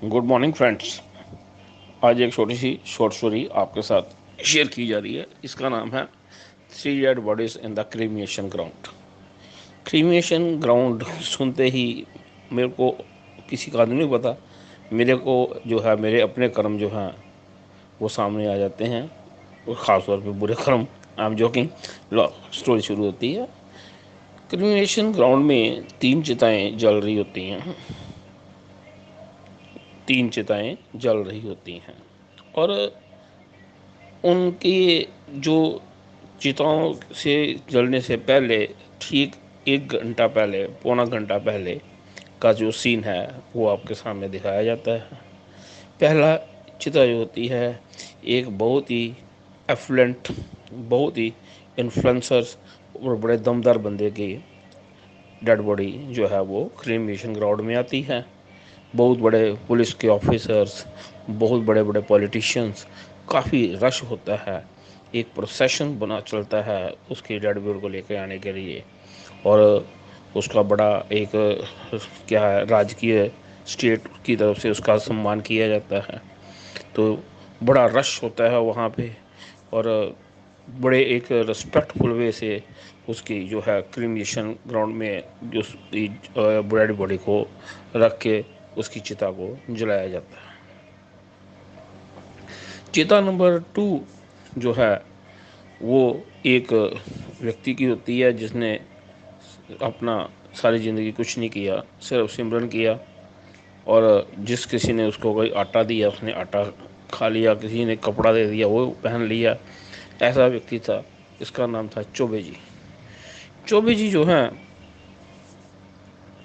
Good morning friends. आज एक छोटी सी शॉर्ट स्टोरी आपके साथ शेयर की जा रही है। इसका नाम है three dead bodies in the cremation ground. Cremation ground सुनते ही मेरे को किसी का नहीं पता, मेरे को जो है मेरे अपने कर्म जो हैं वो सामने आ जाते हैं, और ख़ास तौर पे बुरे कर्म। I am joking. Low, story शुरू होती है। क्रीमिएशन ग्राउंड में तीन चिताएं जल रही होती हैं। तीन चिताएं जल रही होती हैं और उनकी जो चिताओं से जलने से पहले, ठीक 1 घंटा पहले, पौना घंटा पहले का जो सीन है वो आपके सामने दिखाया जाता है। पहला चिता जो होती है, एक बहुत ही एफ्लुएंट, बहुत ही इन्फ्लुएंसर्स और बड़े दमदार बंदे की डेड बॉडी जो है वो क्रीमेशन ग्राउंड में आती है। बहुत बड़े पुलिस के ऑफिसर्स, बहुत बड़े बड़े पॉलिटिशियंस, काफ़ी रश होता है। एक प्रोसेशन बना चलता है उसकी डेड बॉडी को लेकर आने के लिए, और उसका बड़ा एक क्या है, राजकीय स्टेट की तरफ से उसका सम्मान किया जाता है। तो बड़ा रश होता है वहाँ पे, और बड़े एक रिस्पेक्टफुल वे से उसकी जो है क्रीमेशन ग्राउंड में जो उसकी डेड बॉडी को रख के उसकी चिता को जलाया जाता है। चिता नंबर 2 जो है वो एक व्यक्ति की होती है जिसने अपना सारी ज़िंदगी कुछ नहीं किया, सिर्फ सिमरन किया। और जिस किसी ने उसको कोई आटा दिया उसने आटा खा लिया, किसी ने कपड़ा दे दिया वो पहन लिया। ऐसा व्यक्ति था, इसका नाम था चौबे जी। चौबे जी जो हैं,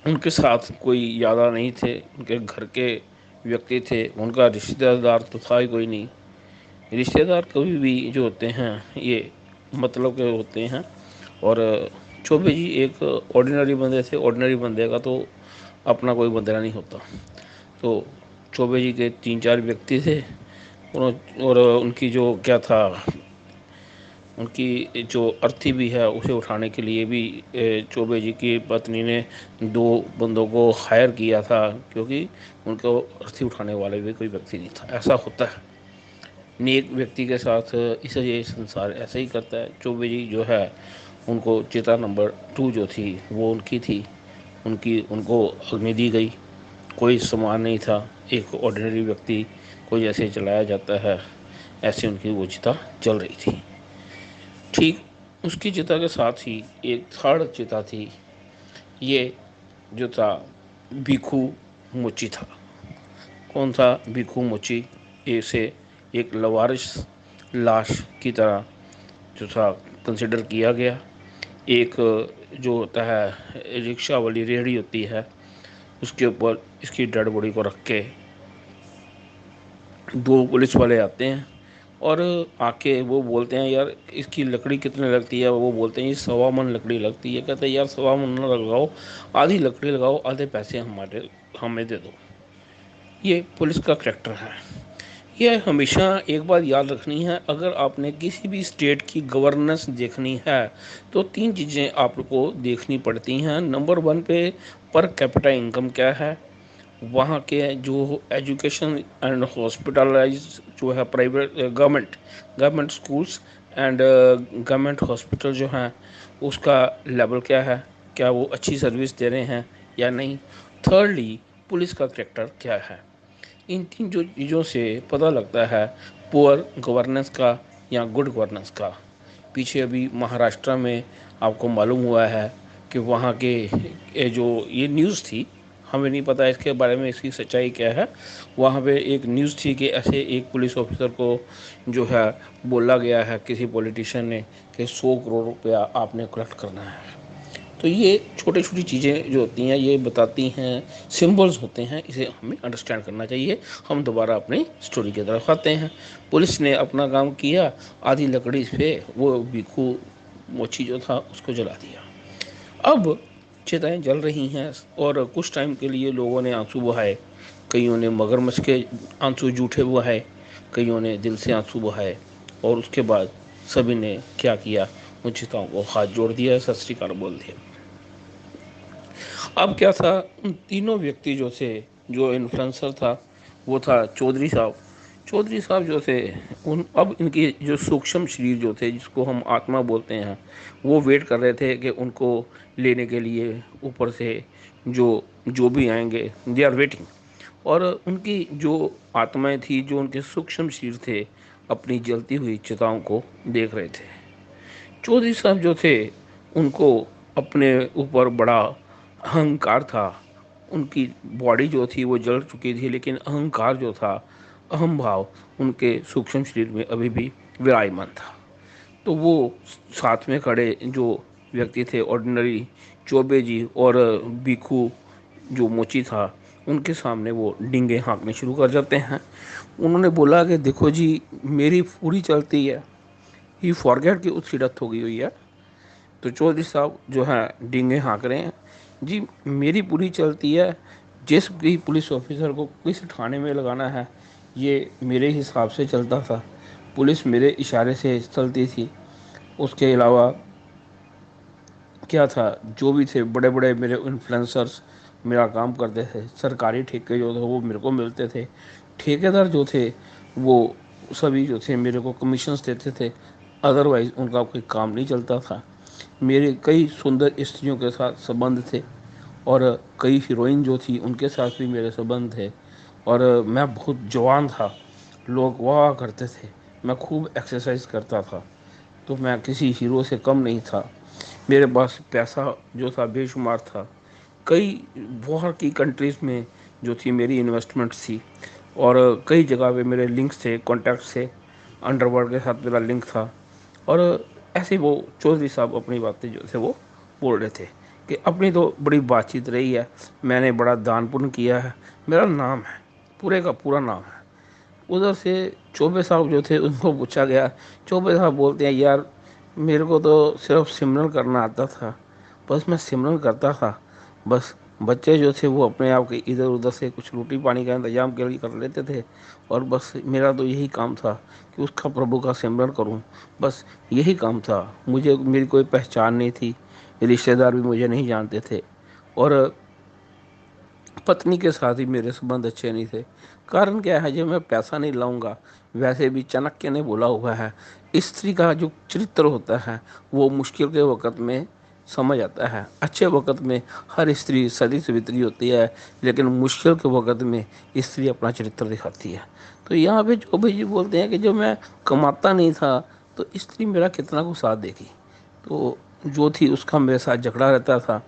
उनके साथ कोई ज़्यादा नहीं थे, उनके घर के व्यक्ति थे, उनका रिश्तेदार तो था ही कोई नहीं। रिश्तेदार कभी भी जो होते हैं ये मतलब के होते हैं। और चौबे जी एक ऑर्डिनरी बंदे थे। ऑर्डिनरी बंदे का तो अपना कोई बंदरा नहीं होता। तो चौबे जी के 3-4 व्यक्ति थे, और उनकी जो क्या था, उनकी जो अर्थी भी है उसे उठाने के लिए भी चौबे जी की पत्नी ने 2 बंदों को हायर किया था, क्योंकि उनको अर्थी उठाने वाले भी कोई व्यक्ति नहीं था। ऐसा होता है नेक व्यक्ति के साथ, इसे ये संसार ऐसे ही करता है। चौबे जी जो है उनको चिता नंबर 2 जो थी वो उनकी थी, उनको अग्नि दी गई। कोई सामान नहीं था, एक ऑर्डिनरी व्यक्ति को जैसे चलाया जाता है ऐसे उनकी वो चिता जल रही थी। ठीक उसकी चिता के साथ ही एक थर्ड चिता थी। ये जो था भिखू मोची था। कौन था भिखू मोची? इसे एक लवारिस लाश की तरह जो था कंसिडर किया गया। एक जो होता है रिक्शा वाली रेहड़ी होती है, उसके ऊपर इसकी डेड बॉडी को रख के 2 पुलिस वाले आते हैं, और आके वो बोलते हैं यार इसकी लकड़ी कितने लगती है। वो बोलते हैं ये 1.25 मन लकड़ी लगती है। कहते हैं यार 1.25 मन ना लगाओ, आधी लकड़ी लगाओ, आधे पैसे हमें दे दो। ये पुलिस का करैक्टर है। ये हमेशा एक बात याद रखनी है, अगर आपने किसी भी स्टेट की गवर्नेंस देखनी है तो 3 चीज़ें आपको देखनी पड़ती हैं। नंबर 1 पे पर कैपिटा इनकम क्या है, वहाँ के जो एजुकेशन एंड हॉस्पिटलाइज जो है private government schools and government hospital जो हैं उसका लेवल क्या है, क्या वो अच्छी सर्विस दे रहे हैं या नहीं। थर्डली पुलिस का करेक्टर क्या है। इन 3 जो चीज़ों से पता लगता है पुअर गवर्नेंस का या गुड गवर्नेंस का। पीछे अभी महाराष्ट्र में आपको मालूम हुआ है कि वहाँ के जो ये न्यूज़ थी, हमें नहीं पता इसके बारे में इसकी सच्चाई क्या है। वहाँ पे एक न्यूज़ थी कि ऐसे एक पुलिस ऑफिसर को जो है बोला गया है किसी पॉलिटिशियन ने कि 100 करोड़ रुपया आपने कलेक्ट करना है। तो ये छोटी छोटी चीज़ें जो होती हैं ये बताती हैं, सिंबल्स होते हैं, इसे हमें अंडरस्टैंड करना चाहिए। हम दोबारा अपनी स्टोरी की तरफ आते हैं। पुलिस ने अपना काम किया, आधी लकड़ी पे वो भिखू मोची जो था उसको जला दिया। अब चिताएं जल रही हैं, और कुछ टाइम के लिए लोगों ने आंसू बहाए। कईयों ने मगरमच्छ के आंसू जूठे बहाए, कईयों ने दिल से आंसू बहाए, और उसके बाद सभी ने क्या किया, उन चिताओं को हाथ जोड़ दिया, सत श्री अकाल बोल दिया। अब क्या था, उन तीनों व्यक्ति जो थे, जो इन्फ्लुएंसर था वो था चौधरी साहब। चौधरी साहब जो थे, उन अब इनके जो सूक्ष्म शरीर जो थे, जिसको हम आत्मा बोलते हैं, वो वेट कर रहे थे कि उनको लेने के लिए ऊपर से जो जो भी आएंगे, दे आर वेटिंग। और उनकी जो आत्माएं थी, जो उनके सूक्ष्म शरीर थे, अपनी जलती हुई चिताओं को देख रहे थे। चौधरी साहब जो थे, उनको अपने ऊपर बड़ा अहंकार था। उनकी बॉडी जो थी वो जल चुकी थी, लेकिन अहंकार जो था, अहम भाव, उनके सूक्ष्म शरीर में अभी भी विराजमान था। तो वो साथ में खड़े जो व्यक्ति थे, ऑर्डिनरी चौबे जी और भिखू जो मोची था, उनके सामने वो डींगे हाँकने शुरू कर जाते हैं। उन्होंने बोला कि देखो जी, मेरी पूरी चलती है। ही फॉरगेट कि उसकी डेथ हो गई हुई है। तो चौधरी साहब जो है डींगे हाँक रहे हैं, जी मेरी पूरी चलती है। जिस भी पुलिस ऑफिसर को किस थाने में लगाना है, ये मेरे हिसाब से चलता था। पुलिस मेरे इशारे से चलती थी। उसके अलावा क्या था, जो भी थे बड़े बड़े मेरे इन्फ्लुएंसर्स मेरा काम करते थे। सरकारी ठेके जो थे वो मेरे को मिलते थे। ठेकेदार जो थे वो सभी जो थे मेरे को कमीशंस देते थे। अदरवाइज़ उनका कोई काम नहीं चलता था। मेरे कई सुंदर स्त्रियों के साथ संबंध थे, और कई हीरोइन जो थी उनके साथ भी मेरे संबंध थे। और मैं बहुत जवान था, लोग वाह करते थे। मैं खूब एक्सरसाइज करता था, तो मैं किसी हीरो से कम नहीं था। मेरे पास पैसा जो था बेशुमार था। कई बाहर की कंट्रीज़ में जो थी मेरी इन्वेस्टमेंट थी, और कई जगह पे मेरे लिंक्स थे, कॉन्टैक्ट्स थे। अंडरवर्ल्ड के साथ मेरा लिंक था। और ऐसे वो चौधरी साहब अपनी बातें जो थे वो बोल रहे थे कि अपनी तो बड़ी बातचीत रही है, मैंने बड़ा दान पुण्य किया है, मेरा नाम है, पूरे का पूरा नाम है। उधर से चौबे साहब जो थे उनको पूछा गया। चौबे साहब बोलते हैं, यार मेरे को तो सिर्फ सिमरन करना आता था, बस मैं सिमरन करता था। बस बच्चे जो थे वो अपने आप के इधर उधर से कुछ रोटी पानी का इंतजाम के लिए कर लेते थे, और बस मेरा तो यही काम था कि उसका प्रभु का सिमरन करूं। बस यही काम था। मुझे मेरी कोई पहचान नहीं थी, रिश्तेदार भी मुझे नहीं जानते थे, और पत्नी के साथ ही मेरे संबंध अच्छे नहीं थे। कारण क्या है, जब मैं पैसा नहीं लाऊंगा, वैसे भी चाणक्य ने बोला हुआ है, स्त्री का जो चरित्र होता है वो मुश्किल के वक़्त में समझ आता है। अच्छे वक़्त में हर स्त्री सती सवित्री होती है, लेकिन मुश्किल के वक़्त में स्त्री अपना चरित्र दिखाती है। तो यहाँ पे चौबे जी बोलते हैं कि जब मैं कमाता नहीं था, तो स्त्री मेरा कितना को साथ देगी। तो जो थी उसका मेरे साथ झगड़ा रहता था।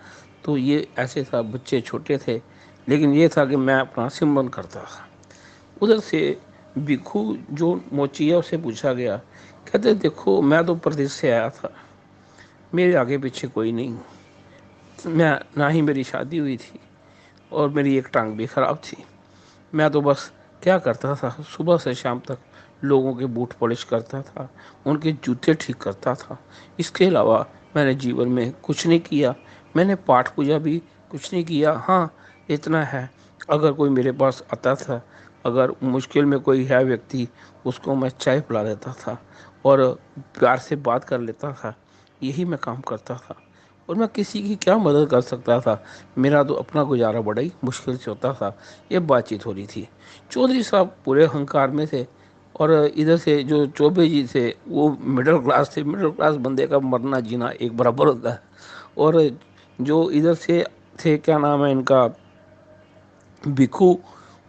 तो ये ऐसे था, बच्चे छोटे थे, लेकिन ये था कि मैं अपना सिमरन करता था। उधर से भिखू जो मोची है उससे पूछा गया, कहते देखो मैं तो प्रदेश से आया था, मेरे आगे पीछे कोई नहीं, मैं ना ही मेरी शादी हुई थी, और मेरी एक टांग भी खराब थी। मैं तो बस क्या करता था, सुबह से शाम तक लोगों के बूट पॉलिश करता था, उनके जूते ठीक करता था। इसके अलावा मैंने जीवन में कुछ नहीं किया। मैंने पाठ पूजा भी कुछ नहीं किया। हाँ, इतना है, अगर कोई मेरे पास आता था, अगर मुश्किल में कोई है व्यक्ति, उसको मैं चाय पिला देता था और प्यार से बात कर लेता था। यही मैं काम करता था, और मैं किसी की क्या मदद कर सकता था। मेरा तो अपना गुजारा बड़ा ही मुश्किल से होता था। ये बातचीत हो रही थी। चौधरी साहब पूरे अहंकार में थे, और इधर से जो चौबे जी थे वो मिडिल क्लास थे। मिडिल क्लास बंदे का मरना जीना एक बराबर होता है। और जो इधर से थे, क्या नाम है इनका, भिखू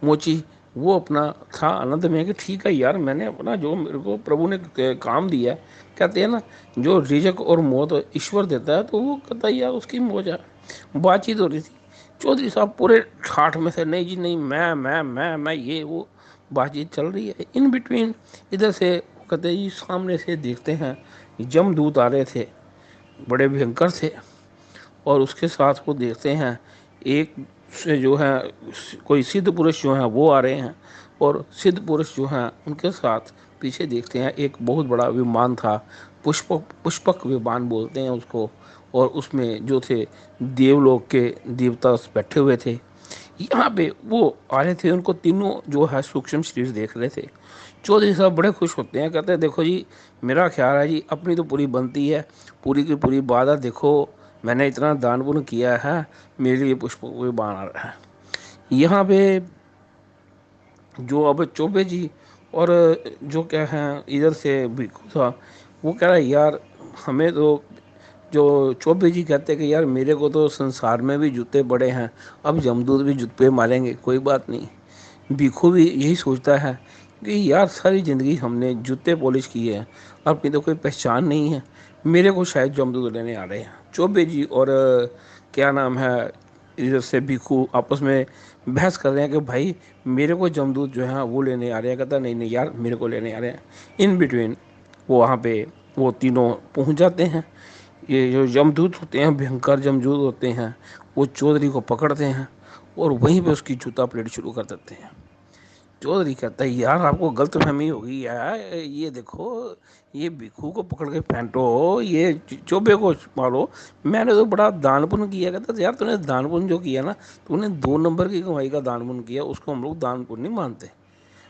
मोची, वो अपना था आनंद में कि ठीक है यार, मैंने अपना जो मेरे को प्रभु ने काम दिया है, कहते हैं ना, जो रिजक और मौत ईश्वर देता है, तो वो कहता है यार उसकी मौज है। बातचीत हो रही थी, चौधरी साहब पूरे ठाठ में थे, नहीं जी नहीं, मैं ये वो बातचीत चल रही है। इन बिटवीन इधर से कहते जी सामने से देखते हैं जमदूत आ रहे थे, बड़े भयंकर थे। और उसके साथ वो देखते हैं एक से जो है कोई सिद्ध पुरुष जो हैं वो आ रहे हैं, और सिद्ध पुरुष जो हैं उनके साथ पीछे देखते हैं एक बहुत बड़ा विमान था। पुष्पक पुष्पक विमान बोलते हैं उसको। और उसमें जो थे देवलोक के देवता बैठे हुए थे। यहाँ पे वो आ रहे थे, उनको तीनों जो है सूक्ष्म शरीर देख रहे थे। चौधरी साहब बड़े खुश होते हैं, कहते हैं देखो जी, मेरा ख्याल है जी अपनी तो पूरी बनती है, पूरी की पूरी बात है। देखो मैंने इतना दान पुण्य किया है, मेरे लिए पुष्प विमान आ रहा है। यहाँ पे जो अब चौबे जी और जो क्या है इधर से भिक्खू था, वो कह रहा है यार हमें तो, जो चौबे जी कहते हैं कि यार मेरे को तो संसार में भी जूते पड़े हैं, अब यमदूत भी जूते मारेंगे, कोई बात नहीं। भिक्खू भी यही सोचता है कि यार सारी ज़िंदगी हमने जूते पॉलिश किए हैं, अपनी तो कोई पहचान नहीं है, मेरे को शायद जमदूत लेने आ रहे हैं। चौबे जी और क्या नाम है इधर से भिक्खू आपस में बहस कर रहे हैं कि भाई मेरे को जमदूत जो है वो लेने आ रहे हैं। कहता नहीं नहीं यार मेरे को लेने आ रहे हैं। इन बिटवीन वो वहाँ पे वो तीनों पहुँच जाते हैं। ये जो यमदूत होते हैं, भयंकर यमदूत होते हैं, वो चौधरी को पकड़ते हैं और वहीं पे उसकी जूता प्लेट शुरू कर देते हैं। चौधरी कहता है यार आपको गलतफहमी होगी यार, ये देखो ये भिखू को पकड़ के फेंटो, ये चोबे को मारो, मैंने तो बड़ा दान पुण्य किया। कहता था यार तूने दान पुण्य जो किया ना, तूने 2 नंबर की कमाई का दान पुण्य किया, उसको हम लोग दान पुण्य नहीं मानते।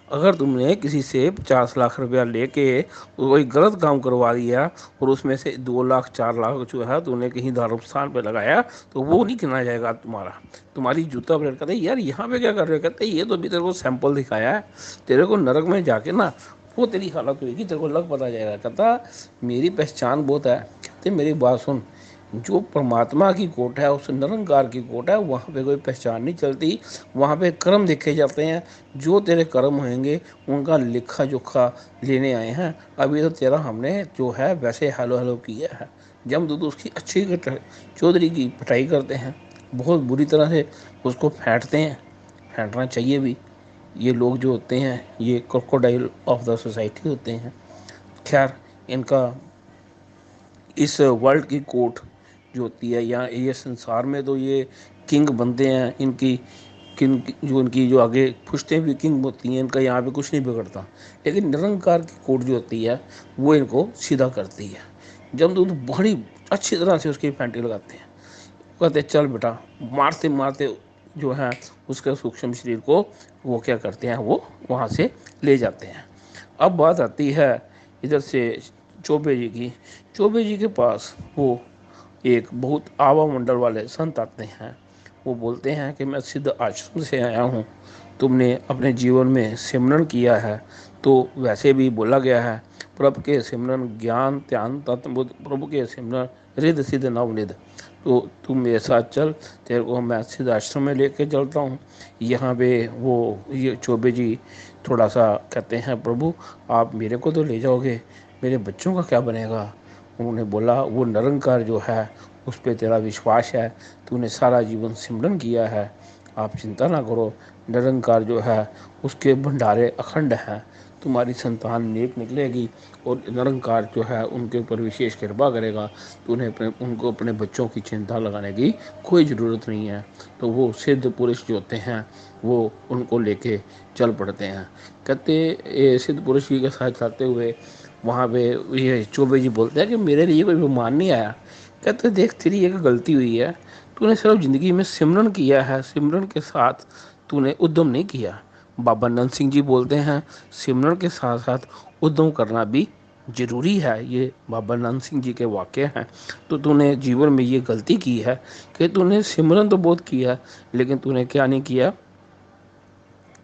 अगर तुमने किसी से 50 लाख रुपया लेके कोई गलत काम करवा दिया और उसमें से 2 लाख 4 लाख जो है तूने कहीं धर्म स्थान पे लगाया, तो वो नहीं गिना जाएगा तुम्हारा, तुम्हारी जूता पलट। कहते यार यहाँ पे क्या कर रहे हो? कहते ये तो अभी तेरे को सैंपल दिखाया है, तेरे को नरक में जाके ना वो तेरी हालत हुई, तेरे को लग पता जाएगा। कहता मेरी पहचान बहुत है। कहते मेरी बात सुन, जो परमात्मा की कोट है, उस निरंकार की कोट है, वहाँ पे कोई पहचान नहीं चलती, वहाँ पे कर्म देखे जाते हैं। जो तेरे कर्म होंगे उनका लेखा जोखा लेने आए हैं। अभी तो तेरा हमने जो है वैसे हेलो हेलो किया है। जमदूत उसकी अच्छी चौधरी की पिटाई करते हैं, बहुत बुरी तरह से उसको फेंटते हैं, फेंटना चाहिए भी। ये लोग जो होते हैं ये क्रोकोडाइल ऑफ द सोसाइटी होते हैं। खैर, इनका इस वर्ल्ड की कोर्ट जो होती है, या ये संसार में तो ये किंग बनते हैं, इनकी किन जो इनकी जो आगे पुश्तें भी किंग होती हैं, इनका यहाँ पे कुछ नहीं बिगड़ता। लेकिन निरंकार की कोर्ट जो होती है वो इनको सीधा करती है। जमदूत बड़ी अच्छी तरह से उसकी फैंटी लगाते हैं, कहते चल बेटा, मारते मारते जो है उसके सूक्ष्म शरीर को वो क्या करते हैं, वो वहाँ से ले जाते हैं। अब बात आती है इधर से चौबे जी की। चौबे जी के पास वो एक बहुत आवा मंडल वाले संत आते हैं। वो बोलते हैं कि मैं सिद्ध आश्रम से आया हूँ, तुमने अपने जीवन में सिमरन किया है तो वैसे भी बोला गया है, प्रभु के सिमरन ज्ञान ध्यान तत्वबुद्ध, प्रभु के सिमरन रिद्ध सिद्ध नवनिध। तो तुम मेरे साथ चल, तेरे को मैं सिद्ध आश्रम में लेके चलता हूँ। यहाँ पे वो ये चौबे जी थोड़ा सा कहते हैं प्रभु आप मेरे को तो ले जाओगे, मेरे बच्चों का क्या बनेगा? उन्होंने बोला वो निरंकार जो है उस पर तेरा विश्वास है, तूने सारा जीवन सिमरन किया है, आप चिंता ना करो, निरंकार जो है उसके भंडारे अखंड हैं, तुम्हारी संतान नेक निकलेगी और निरंकार जो है उनके ऊपर विशेष कृपा करेगा, तो उन्हें उनको अपने बच्चों की चिंता लगाने की कोई ज़रूरत नहीं है। तो वो सिद्ध पुरुष जो होते हैं वो उनको लेके चल पड़ते हैं। कहते ये सिद्ध पुरुष जी के साथ चलते हुए वहाँ पे ये चौबे जी बोलते हैं कि मेरे लिए कोई मेहमान नहीं आया। कहते देख तेरी एक गलती हुई है, तूने सिर्फ ज़िंदगी में सिमरन किया है, सिमरन के साथ तूने उद्यम नहीं किया। बाबा नंद सिंह जी बोलते हैं सिमरन के साथ साथ उद्यम करना भी जरूरी है। ये बाबा नंद सिंह जी के वाक्य हैं। तो तूने जीवन में ये गलती की है कि तूने सिमरन तो बहुत किया, लेकिन तूने क्या नहीं किया,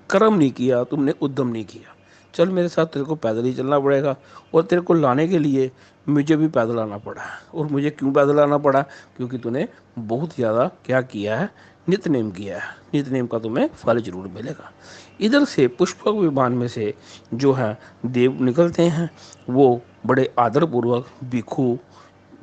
कर्म नहीं किया, तुमने उद्यम नहीं किया। चल मेरे साथ, तेरे को पैदल ही चलना पड़ेगा, और तेरे को लाने के लिए मुझे भी पैदल आना पड़ा। और मुझे क्यों पैदल आना पड़ा? क्योंकि तूने बहुत ज़्यादा क्या किया है, नित्यनेम किया है, नित्यनेम का तुम्हें फल जरूर मिलेगा। इधर से पुष्पक विमान में से जो है देव निकलते हैं, वो बड़े आदरपूर्वक भिक्षु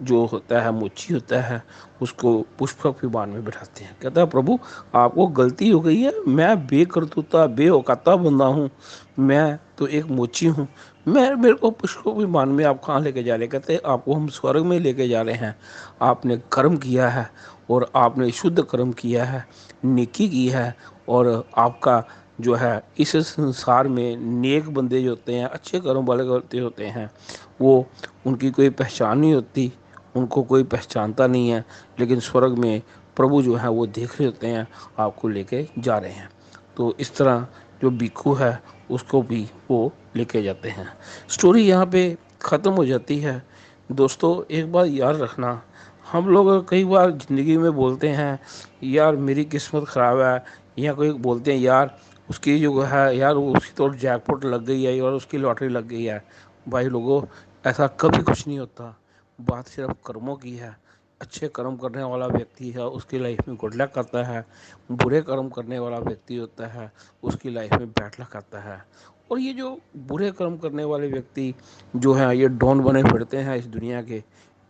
जो होता है, मोची होता है, उसको पुष्पक विमान में बिठाते हैं। कहता है प्रभु आपको गलती हो गई है, मैं बेकरतूता बेऔकाता बंदा हूँ, मैं तो एक मोची हूँ, मैं मेरे को पुष्पक विमान में आप कहाँ लेके जा रहे? कहते हैं आपको हम स्वर्ग में लेके जा रहे हैं। आपने कर्म किया है और आपने शुद्ध कर्म किया है, नेकी की है, और आपका जो है इस संसार में नेक बंदे जो होते हैं, अच्छे कर्म वाले होते हैं, वो उनकी कोई पहचान नहीं होती, उनको कोई पहचानता नहीं है, लेकिन स्वर्ग में प्रभु जो है वो देख रहे होते हैं, आपको लेके जा रहे हैं। तो इस तरह जो भिक्षु है उसको भी वो लेके जाते हैं। स्टोरी यहाँ पे ख़त्म हो जाती है। दोस्तों एक बात याद रखना, हम लोग कई बार ज़िंदगी में बोलते हैं यार मेरी किस्मत ख़राब है, या कोई बोलते हैं यार उसकी जो है यार, उसकी तो जैकपॉट लग गई है और उसकी लॉटरी लग गई है। भाई लोगों, ऐसा कभी कुछ नहीं होता। बात सिर्फ कर्मों की है। अच्छे कर्म करने वाला व्यक्ति है, उसकी लाइफ में गुड लक आता है। बुरे कर्म करने वाला व्यक्ति होता है, उसकी लाइफ में बैड लक आता है। और ये जो बुरे कर्म करने वाले व्यक्ति जो है, ये डॉन बने फिरते हैं इस दुनिया के।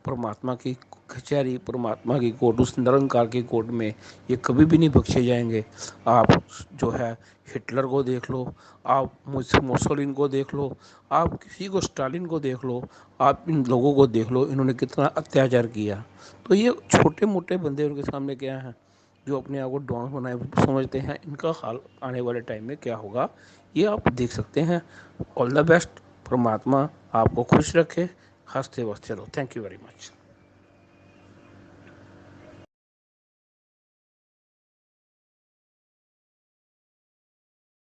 परमात्मा की कचहरी, परमात्मा की कोर्ट, उस निरंकार की कोर्ट में ये कभी भी नहीं बख्शे जाएंगे। आप जो है हिटलर को देख लो, आप मुसोलिन को देख लो, आप किसी को, स्टालिन को देख लो, आप इन लोगों को देख लो, इन्होंने कितना अत्याचार किया। तो ये छोटे मोटे बंदे उनके सामने क्या हैं, जो अपने आप को डॉन बनाए समझते हैं। इनका हाल आने वाले टाइम में क्या होगा, ये आप देख सकते हैं। All the best. परमात्मा आपको खुश रखे, हंसते वक्त चलो। Thank you very much.